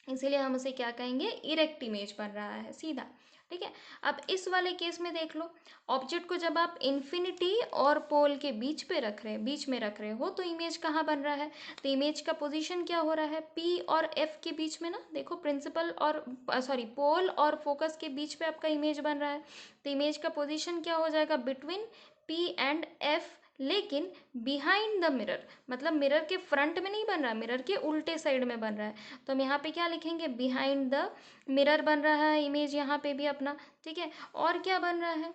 इसीलिए हम उसे क्या कहेंगे, इरेक्ट इमेज बन रहा है, सीधा, ठीक है। अब इस वाले केस में देख लो, ऑब्जेक्ट को जब आप इन्फिनिटी और पोल के बीच में रख रहे हो, तो इमेज कहाँ बन रहा है, तो इमेज का पोजीशन क्या हो रहा है, पी और एफ के बीच में ना, देखो प्रिंसिपल और पोल और फोकस के बीच पे आपका इमेज बन रहा है, तो इमेज का पोजीशन क्या हो जाएगा, बिटवीन पी एंड एफ, लेकिन बिहाइंड द मिरर, मतलब मिरर के फ्रंट में नहीं बन रहा, मिरर के उल्टे साइड में बन रहा है, तो हम यहाँ पे क्या लिखेंगे, बिहाइंड द मिरर बन रहा है इमेज यहाँ पे भी अपना, ठीक है। और क्या बन रहा है,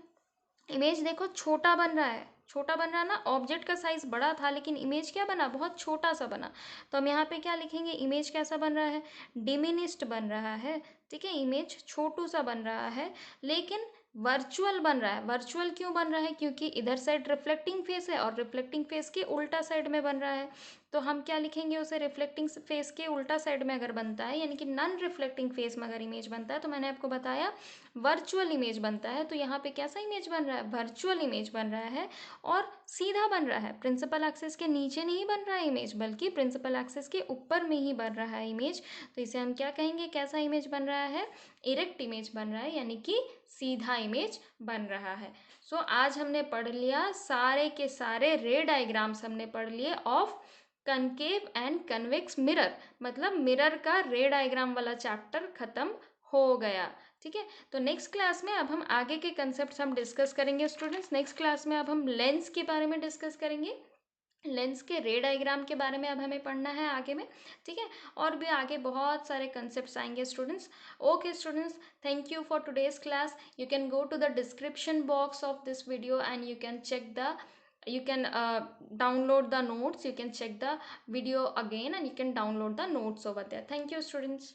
इमेज देखो छोटा बन रहा है, छोटा बन रहा है ना, ऑब्जेक्ट का साइज बड़ा था लेकिन इमेज क्या बना, बहुत छोटा सा बना, तो हम यहाँ पे क्या लिखेंगे, इमेज कैसा बन रहा है, डिमिनिस्ड बन रहा है, ठीक है, इमेज छोटू सा बन रहा है, लेकिन वर्चुअल बन रहा है। वर्चुअल क्यों बन रहा है, क्योंकि इधर साइड रिफ्लेक्टिंग फेस है और रिफ्लेक्टिंग फेस के उल्टा साइड में बन रहा है, तो हम क्या लिखेंगे उसे, रिफ्लेक्टिंग फेस के उल्टा साइड में अगर बनता है, यानी कि नॉन रिफ्लेक्टिंग फेस में अगर इमेज बनता है, तो मैंने आपको बताया वर्चुअल इमेज बनता है, तो यहाँ पे कैसा इमेज बन रहा है, वर्चुअल इमेज बन रहा है, और सीधा बन रहा है, प्रिंसिपल एक्सिस के नीचे नहीं बन रहा है इमेज, बल्कि प्रिंसिपल एक्सिस के ऊपर में ही बन रहा है इमेज, तो इसे हम क्या कहेंगे, कैसा इमेज बन रहा है, इरेक्ट इमेज बन रहा है, यानी कि सीधा इमेज बन रहा है। सो आज हमने पढ़ लिया सारे के सारे रे डायग्राम्स हमने पढ़ लिए of concave and convex mirror, मतलब मिरर का रे डायग्राम वाला चैप्टर खत्म हो गया, ठीक है। तो नेक्स्ट क्लास में अब हम आगे के कंसेप्ट्स हम डिस्कस करेंगे स्टूडेंट्स, नेक्स्ट क्लास में अब हम लेंस के बारे में डिस्कस करेंगे, लेंस के रे डायग्राम के बारे में अब हमें पढ़ना है आगे में, ठीक है। और भी आगे बहुत सारे कंसेप्ट्स आएंगे students. Okay students, thank you for today's class. You can go to the description box of this video and you can check the, you can download the notes, you can check the video again and you can download the notes over there. Thank you students.